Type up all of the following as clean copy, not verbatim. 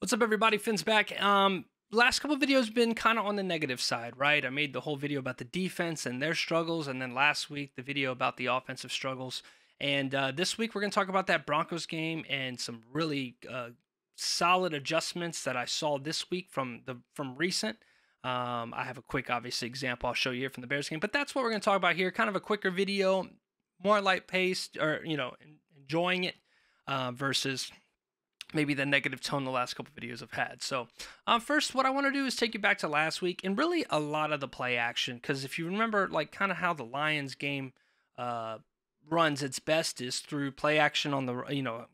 What's up, everybody? Finn's back. Last couple videos been kind of on the negative side, right? I made the whole video about the defense and their struggles, and then last week the video about the offensive struggles. And this week we're going to talk about that Broncos game and some really solid adjustments that I saw this week from recent. I have a quick, obviously, example I'll show you here from the Bears game, but that's what we're going to talk about here. Kind of a quicker video, more light paced, or enjoying it versus maybe the negative tone the last couple videos have had. So first, what I want to do is take you back to last week and really a lot of the play action, because if you remember, like, kind of how the Lions game runs its best is through play action on the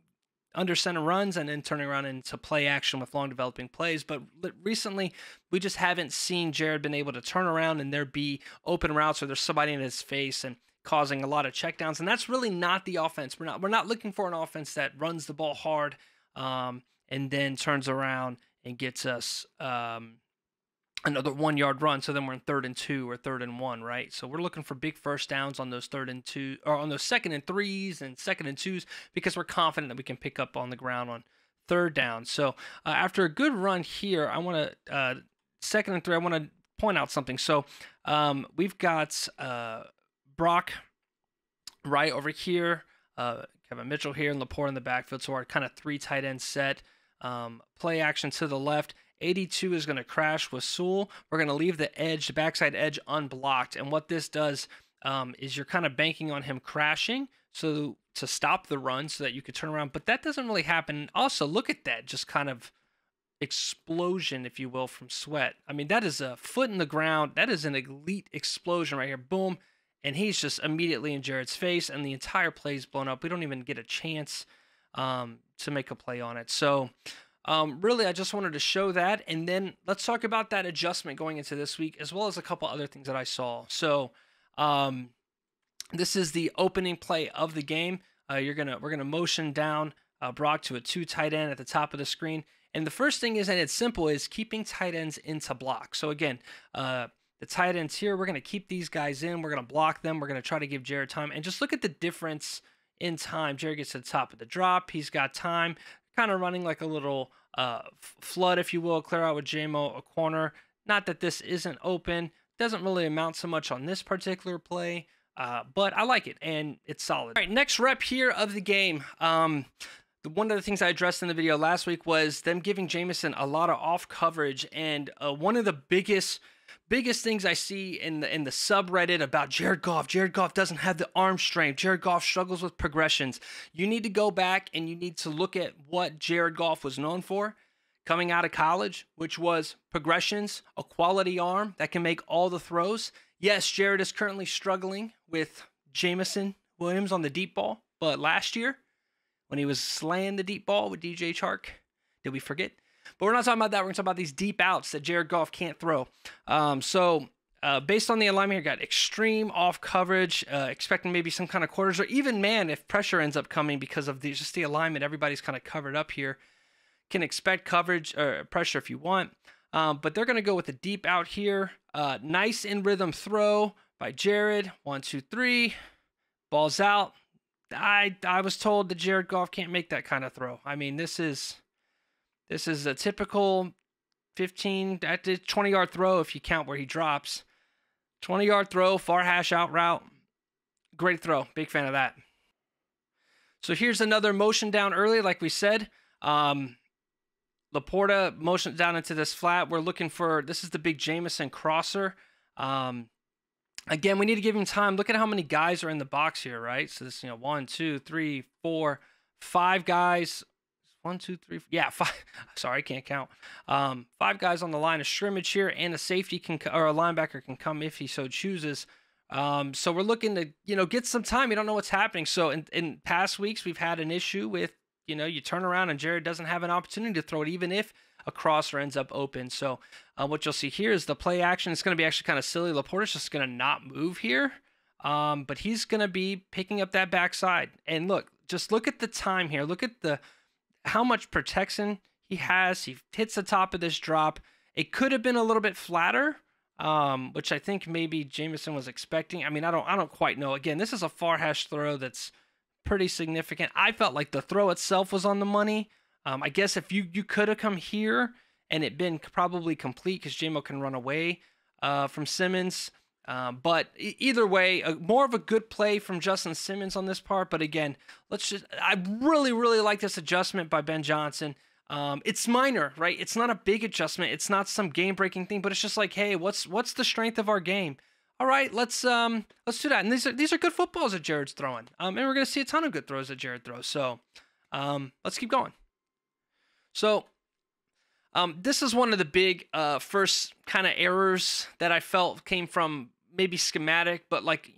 under center runs and then turning around into play action with long developing plays. But recently we just haven't seen Jared been able to turn around and there be open routes or there's somebody in his face and causing a lot of checkdowns. And that's really not the offense. We're not looking for an offense that runs the ball hard and then turns around and gets us another 1 yard run. So then we're in 3rd and 2 or 3rd and 1, right? So we're looking for big first downs on those 3rd and 2, or on those 2nd and 3s and 2nd and 2s, because we're confident that we can pick up on the ground on 3rd down. So after a good run here, I want to 2nd and 3. I want to point out something. So we've got Brock right over here. Kevin Mitchell here and Laporte in the backfield. So our kind of 3 tight end set. Play action to the left. 82 is going to crash with Sewell. We're going to leave the edge, the backside edge, unblocked. And what this does is you're kind of banking on him crashing so to stop the run so that you could turn around. But that doesn't really happen. Also, look at that, just kind of explosion, if you will, from Sweat. I mean, that is a foot in the ground. That is an elite explosion right here. Boom. And he's just immediately in Jared's face, and the entire play is blown up. We don't even get a chance to make a play on it. So really, I just wanted to show that. And then let's talk about that adjustment going into this week, as well as a couple other things that I saw. So this is the opening play of the game. We're gonna motion down Brock to a 2 tight end at the top of the screen. And the first thing is, and it's simple, is keeping tight ends into block. So again, the tight ends here, we're going to keep these guys in. We're going to block them. We're going to try to give Jared time. And just look at the difference in time. Jared gets to the top of the drop. He's got time, kind of running like a little flood, if you will, clear out with JMO a corner. Not that this isn't open. Doesn't really amount so much on this particular play, but I like it, and it's solid. All right, next rep here of the game. One of the things I addressed in the video last week was them giving Jameson a lot of off coverage, and one of the biggest things I see in the subreddit about Jared Goff. Jared Goff doesn't have the arm strength. Jared Goff struggles with progressions. You need to go back and you need to look at what Jared Goff was known for coming out of college, which was progressions, a quality arm that can make all the throws. Yes, Jared is currently struggling with Jameson Williams on the deep ball, but last year when he was slaying the deep ball with DJ Chark, did we forget? But we're not talking about that. We're going to talk about these deep outs that Jared Goff can't throw. So based on the alignment here, got extreme off coverage, expecting maybe some kind of quarters, or even man, if pressure ends up coming because of just the alignment, everybody's kind of covered up here. Can expect coverage or pressure if you want. But they're going to go with the deep out here. Nice in rhythm throw by Jared. 1, 2, 3. Ball's out. I was told that Jared Goff can't make that kind of throw. I mean, this is a typical 15 at the 20-yard throw if you count where he drops. 20-yard throw, far hash out route. Great throw. Big fan of that. So here's another motion down early, like we said. Laporta motion down into this flat. We're looking for, this is the big Jameson crosser. Again, we need to give him time. Look at how many guys are in the box here, right? So this, 1, 2, 3, 4, 5 guys. 1, 2, 3, yeah, 5. Sorry, I can't count. 5 guys on the line of scrimmage here, and a safety or a linebacker can come if he so chooses. So we're looking to, get some time. You don't know what's happening. So in past weeks, we've had an issue with, you turn around and Jared doesn't have an opportunity to throw it, even if a crosser ends up open. So what you'll see here is the play action. It's going to be actually kind of silly. Laporta's just going to not move here, but he's going to be picking up that backside. And just look at the time here. Look at how much protection he has. He hits the top of this drop. It could have been a little bit flatter, which I think maybe Jameson was expecting. I mean, I don't quite know. Again, this is a far hash throw that's pretty significant. I felt like the throw itself was on the money, I guess if you could have come here and it been probably complete because JMO can run away from Simmons. But either way, more of a good play from Justin Simmons on this part. But again, I really, really like this adjustment by Ben Johnson. It's minor, right? It's not a big adjustment. It's not some game-breaking thing, but it's just like, hey, what's the strength of our game? All right, let's do that. And these are good footballs that Jared's throwing. And we're gonna see a ton of good throws that Jared throws. So, let's keep going. So, this is one of the big first kind of errors that I felt came from maybe schematic, but like,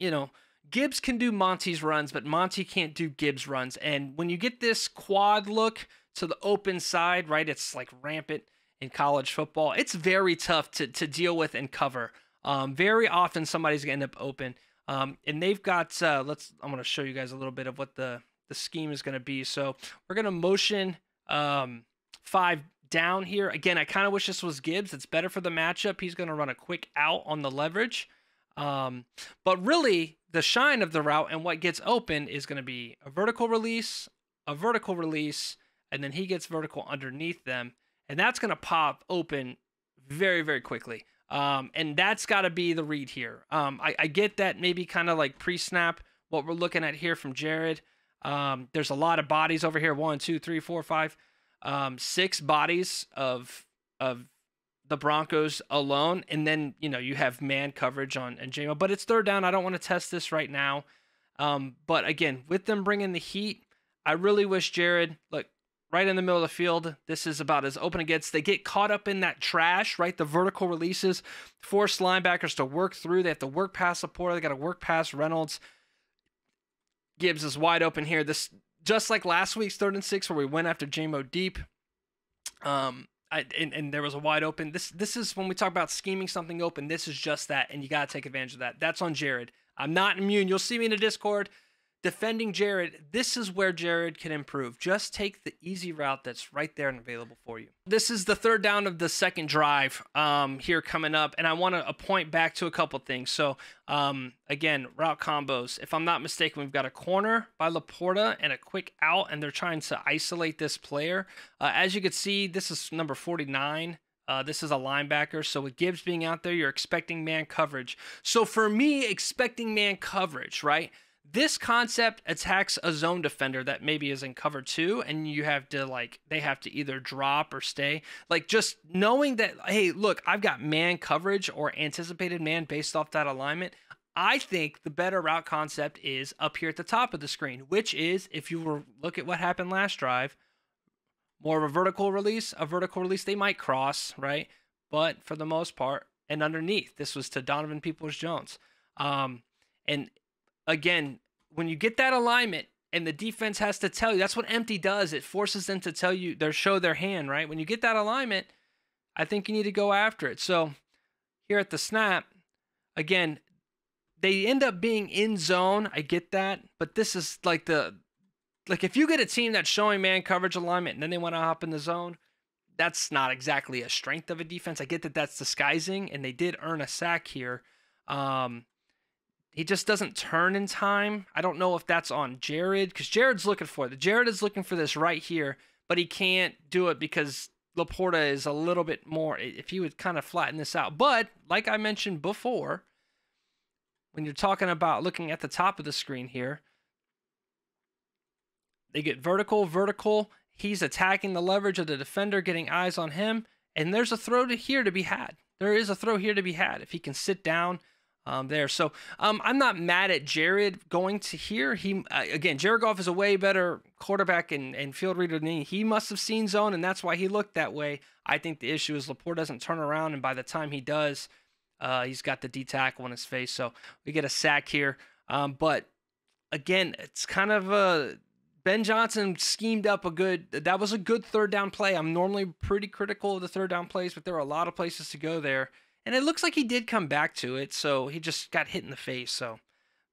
Gibbs can do Monty's runs, but Monty can't do Gibbs runs. And when you get this quad look to the open side, right, it's like rampant in college football. It's very tough to deal with and cover. Very often somebody's gonna end up open. And they've got, I'm gonna show you guys a little bit of what the scheme is gonna be. So we're gonna motion 5 down here. Again, I kind of wish this was Gibbs. It's better for the matchup. He's gonna run a quick out on the leverage. But really the shine of the route and what gets open is gonna be a vertical release, and then he gets vertical underneath them. And that's gonna pop open very, very quickly. And that's got to be the read here. I get that maybe kind of like pre-snap, what we're looking at here from Jared. There's a lot of bodies over here. 1, 2, 3, 4, 5, 6 bodies of the Broncos alone. And then, you have man coverage on JMO, but it's third down. I don't want to test this right now. But again, with them bringing the heat, I really wish Jared, look, right in the middle of the field. This is about as open as it gets. They get caught up in that trash, right? The vertical releases force linebackers to work through. They have to work past Laporta. They got to work past Reynolds. Gibbs is wide open here. This just like last week's 3rd and 6 where we went after JMO deep. And there was a wide open. This is when we talk about scheming something open. This is just that, and you got to take advantage of that. That's on Jared. I'm not immune. You'll see me in the Discord defending Jared. This is where Jared can improve. Just take the easy route that's right there and available for you. This is the 3rd down of the 2nd drive here coming up, and I want to point back to a couple things. So again, route combos. If I'm not mistaken, we've got a corner by Laporta and a quick out, and they're trying to isolate this player. As you can see, this is number 49. This is a linebacker. So with Gibbs being out there, you're expecting man coverage. So for me, expecting man coverage, right? This concept attacks a zone defender that maybe is in cover 2, and you have to they have to either drop or stay. Like just knowing that, hey, look, I've got man coverage or anticipated man based off that alignment. I think the better route concept is up here at the top of the screen, which is, if you were look at what happened last drive, more of a vertical release. They might cross, right? But for the most part, and underneath, this was to Donovan Peoples-Jones. And again, when you get that alignment and the defense has to tell you, that's what empty does. It forces them to tell you, show their hand, right? When you get that alignment, I think you need to go after it. So here at the snap, again, they end up being in zone. I get that. But this is like if you get a team that's showing man coverage alignment and then they want to hop in the zone, that's not exactly a strength of a defense. I get that that's disguising, and they did earn a sack here. He just doesn't turn in time. I don't know if that's on Jared, because Jared's looking for it. Jared is looking for this right here, but he can't do it because Laporta is a little bit more, if he would kind of flatten this out. But like I mentioned before, when you're talking about looking at the top of the screen here, they get vertical. He's attacking the leverage of the defender, getting eyes on him, and there's a throw here to be had. There is a throw here to be had if he can sit down there. So I'm not mad at Jared going to here. Again, Jared Goff is a way better quarterback and field reader than me. He must have seen zone, and that's why he looked that way. I think the issue is Laporta doesn't turn around, and by the time he does, he's got the D tackle in his face. So we get a sack here. But again, it's kind of Ben Johnson schemed up that was a good 3rd down play. I'm normally pretty critical of the 3rd down plays, but there are a lot of places to go there. And it looks like he did come back to it, so he just got hit in the face. So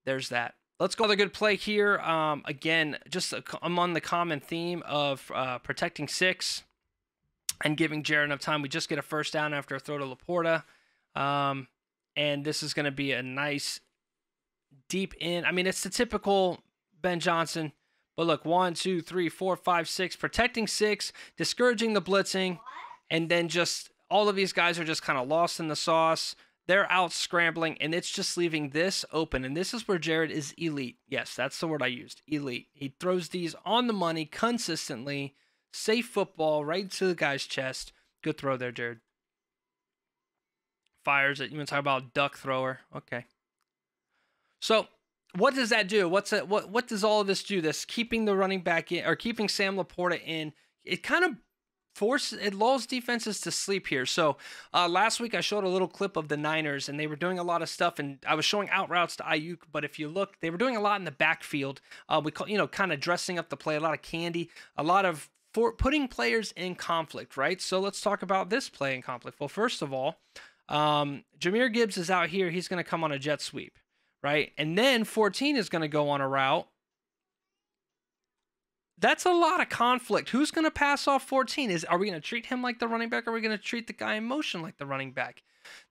there's that. Let's go to the good play here. Again, I'm on the common theme of protecting 6 and giving Jared enough time. We just get a 1st down after a throw to Laporta. And this is going to be a nice deep in. I mean, it's the typical Ben Johnson But look, 1, 2, 3, 4, 5, 6, protecting 6, discouraging the blitzing, and then just all of these guys are just kind of lost in the sauce. They're out scrambling, and it's just leaving this open. And this is where Jared is elite. Yes, that's the word I used, elite. He throws these on the money consistently. Safe football right to the guy's chest. Good throw there, Jared. Fires it. You want to talk about duck thrower? Okay. So what does that do? What does all of this do? This keeping the running back in, or keeping Sam Laporta in, it kind of lulls defenses to sleep here. So last week I showed a little clip of the Niners, and they were doing a lot of stuff, and I was showing out routes to Ayuk, but if you look, they were doing a lot in the backfield. We call, kind of dressing up the play, a lot of candy, a lot of putting players in conflict, right? So let's talk about this play in conflict. Well, first of all, Jahmyr Gibbs is out here. He's going to come on a jet sweep, right? And then 14 is going to go on a route. That's a lot of conflict. Who's going to pass off 14? Are we going to treat him like the running back, or are we going to treat the guy in motion like the running back?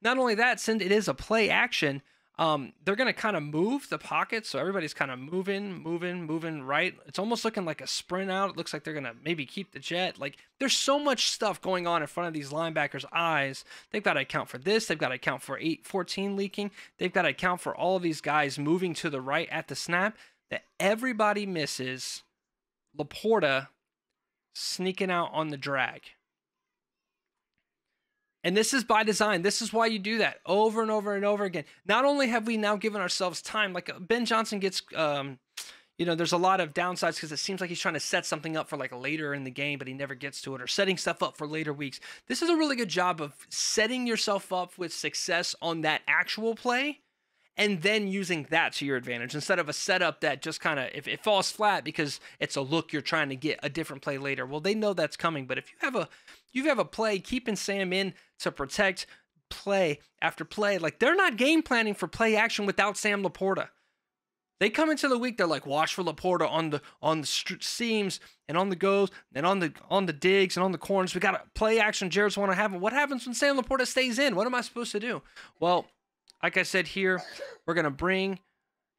Not only that, since it is a play action, they're going to kind of move the pocket, so everybody's kind of moving right. It's almost looking like a sprint out. It looks like they're going to maybe keep the jet. Like, there's so much stuff going on in front of these linebackers' eyes. They've got to account for this. They've got to account for 14 leaking. They've got to account for all of these guys moving to the right at the snap, that everybody misses Laporta sneaking out on the drag. And this is by design. This is why you do that over and over and over again. Not only have we now given ourselves time, like Ben Johnson gets, there's a lot of downsides because it seems like he's trying to set something up for like later in the game, but he never gets to it, or setting stuff up for later weeks. This is a really good job of setting yourself up with success on that actual play, and then using that to your advantage instead of a setup that just kind of, if it falls flat because it's a look you're trying to get a different play later. Well, they know that's coming, but if you have a play, keeping Sam in to protect play after play, like, they're not game planning for play action without Sam Laporta. They come into the week, they're like, watch for Laporta on the seams and on the goes and on the digs and on the corners. We got a play action. Jared's want to have it. What happens when Sam Laporta stays in? What am I supposed to do? Well, like I said here, we're going to bring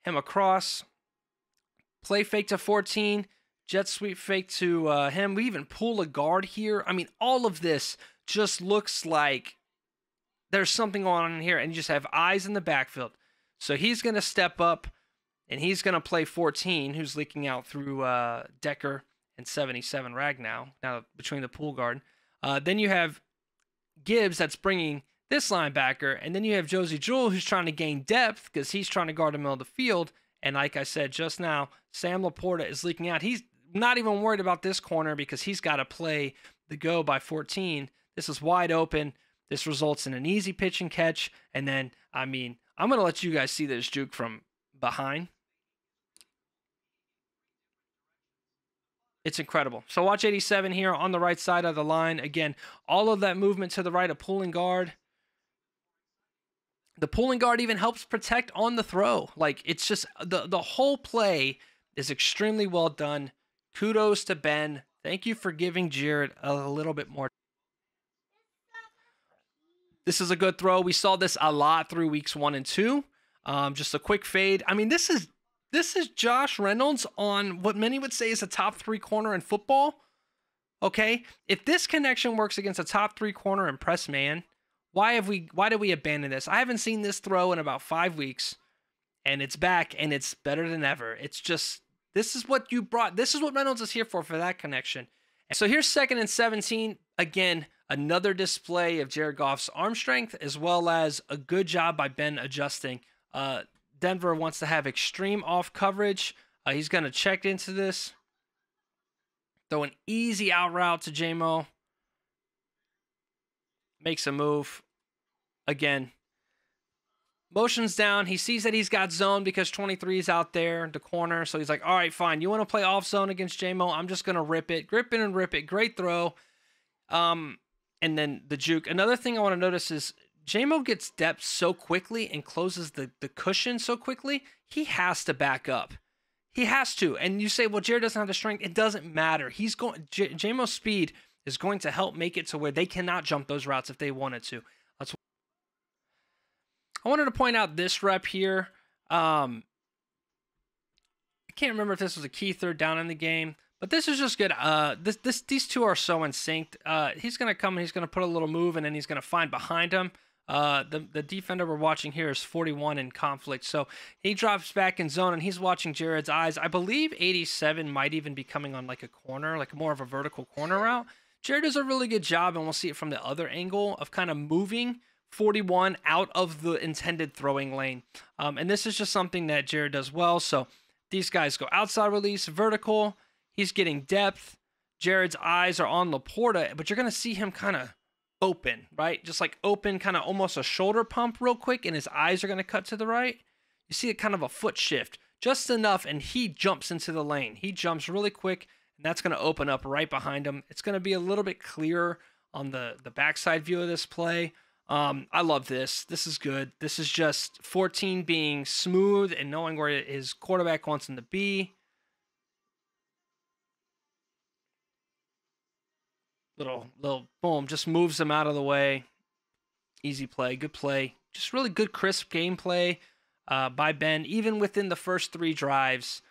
him across, play fake to 14, jet sweep fake to him. We even pull a guard here. I mean, all of this just looks like there's something going on in here, and you just have eyes in the backfield. So he's going to step up, and he's going to play 14, who's leaking out through Decker and 77 Ragnow, now between the pool guard. Then you have Gibbs that's bringing this linebacker, and then you have Josey Jewell, who's trying to gain depth because he's trying to guard the middle of the field. And like I said just now, Sam Laporta is leaking out. He's not even worried about this corner because he's got to play the go by 14. This is wide open. This results in an easy pitch and catch. And then, I'm going to let you guys see this juke from behind. It's incredible. So watch 87 here on the right side of the line. Again, all of that movement to the right, a pulling guard. The pulling guard even helps protect on the throw. Like, it's just the whole play is extremely well done. Kudos to Ben. Thank you for giving Jared a little bit more. This is a good throw. We saw this a lot through weeks 1 and 2. Just a quick fade. I mean, this is Josh Reynolds on what many would say is a top 3 corner in football. Okay? If this connection works against a top 3 corner in press man, why did we abandon this? I haven't seen this throw in about 5 weeks, and it's back, and it's better than ever. It's just, this is what you brought. This is what Reynolds is here for that connection. And so here's 2nd and 17. Again, another display of Jared Goff's arm strength, as well as a good job by Ben adjusting. Denver wants to have extreme off coverage. He's going to check into this. Throw an easy out route to J-Mo. Makes a move. Again, motions down. He sees that he's got zone because 23 is out there in the corner. So he's like, all right, fine. You want to play off zone against J-Mo? I'm just going to rip it. Grip it and rip it. Great throw. And then the juke. Another thing I want to notice is J-Mo gets depth so quickly and closes the cushion so quickly, he has to back up. He has to. And you say, well, Jared doesn't have the strength. It doesn't matter. He's going. J-Mo's speed is going to help make it to where they cannot jump those routes if they wanted to. I wanted to point out this rep here. can't remember if this was a key third down in the game, but this is just good. These two are so in sync. He's gonna come and he's gonna put a little move, and then he's gonna find behind him. The defender we're watching here is 41 in conflict, so he drops back in zone and he's watching Jared's eyes. I believe 87 might even be coming on like a corner, like more of a vertical corner route. Jared does a really good job, and we'll see it from the other angle of kind of moving 41 out of the intended throwing lane. And this is just something that Jared does well. So these guys go outside release, vertical. He's getting depth. Jared's eyes are on Laporta, but you're going to see him kind of open, right? Just like open, kind of almost a shoulder pump real quick, and his eyes are going to cut to the right. You see it kind of a foot shift, just enough, and he jumps into the lane. He jumps really quick, and that's going to open up right behind him. It's going to be a little bit clearer on the backside view of this play. I love this. This is good. This is just 14 being smooth and knowing where his quarterback wants him to be. Little boom, just moves him out of the way. Easy play, good play. Just really good, crisp gameplay by Ben, even within the first 3 drives.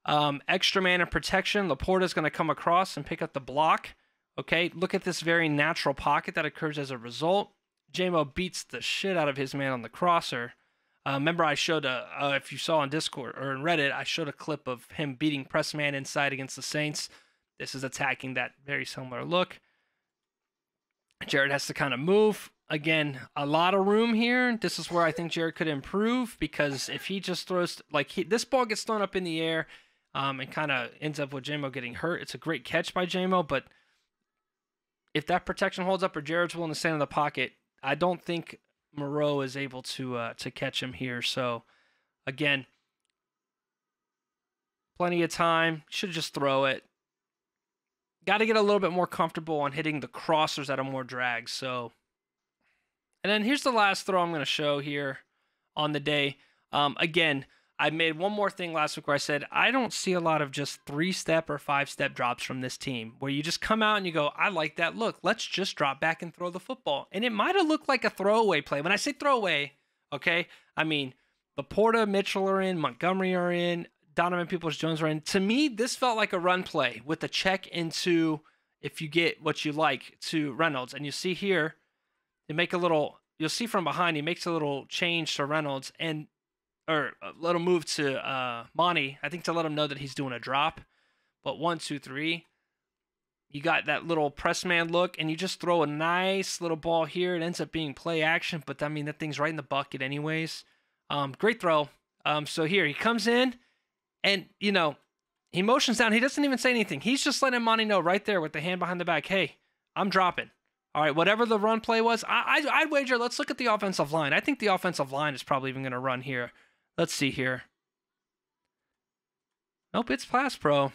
Extra man and protection. Laporta's going to come across and pick up the block. Okay, look at this very natural pocket that occurs as a result. JMO beats the shit out of his man on the crosser. Remember, I showed if you saw on Discord or in Reddit, I showed a clip of him beating press man inside against the Saints. This is attacking that very similar look. Jared has to kind of move. Again, a lot of room here. This is where I think Jared could improve, because if he just throws, like this ball gets thrown up in the air and kind of ends up with JMO getting hurt. It's a great catch by JMO, but if that protection holds up or Jared's willing to stand in the pocket, I don't think Moreau is able to catch him here. So, again, plenty of time. Should just throw it. Got to get a little bit more comfortable on hitting the crossers that are more drag. So, and then here's the last throw I'm going to show here on the day. Again, I made one more thing last week where I said I don't see a lot of just 3-step or 5-step drops from this team, where you just come out and you go, I like that look. Let's just drop back and throw the football. And it might have looked like a throwaway play. When I say throwaway, okay, I mean Laporta, Mitchell are in, Montgomery are in, Donovan Peoples-Jones are in. To me, this felt like a run play with a check into, if you get what you like, to Reynolds. And you see here, they make a little, you'll see from behind, he makes a little change to Reynolds, and or a little move to Monty, I think, to let him know that he's doing a drop. But 1, 2, 3, you got that little press man look, and you just throw a nice little ball here. It ends up being play action, but I mean, that thing's right in the bucket anyways. Great throw. So here, he comes in, and, you know, he motions down. He doesn't even say anything. He's just letting Monty know right there with the hand behind the back, hey, I'm dropping. All right, whatever the run play was, I'd wager, let's look at the offensive line. I think the offensive line is probably even going to run here. Let's see here. Nope, it's pass pro.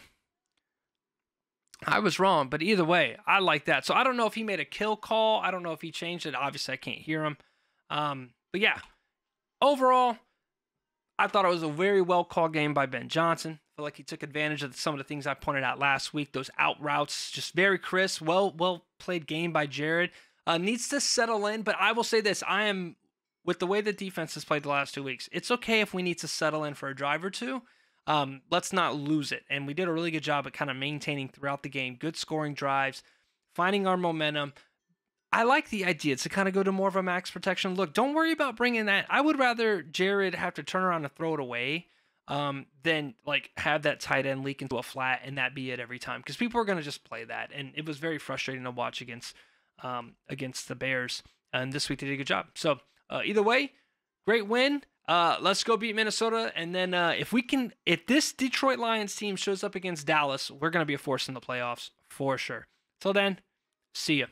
I was wrong, but either way, I like that. So I don't know if he made a kill call. I don't know if he changed it. Obviously, I can't hear him. But yeah, overall, I thought it was a very well-called game by Ben Johnson. I feel like he took advantage of some of the things I pointed out last week. Those out routes, just very crisp, well-played game by Jared. Needs to settle in, but I will say this. With the way the defense has played the last 2 weeks, it's okay if we need to settle in for a drive or two. Let's not lose it. And we did a really good job at kind of maintaining throughout the game, good scoring drives, finding our momentum. I like the idea to kind of go to more of a max protection look. Don't worry about bringing that. I would rather Jared have to turn around and throw it away than like have that tight end leak into a flat and that be it every time. Because people are going to just play that. And it was very frustrating to watch against the Bears. And this week they did a good job. So either way, great win. Let's go beat Minnesota. And then if this Detroit Lions team shows up against Dallas, we're going to be a force in the playoffs for sure. Till then, see ya.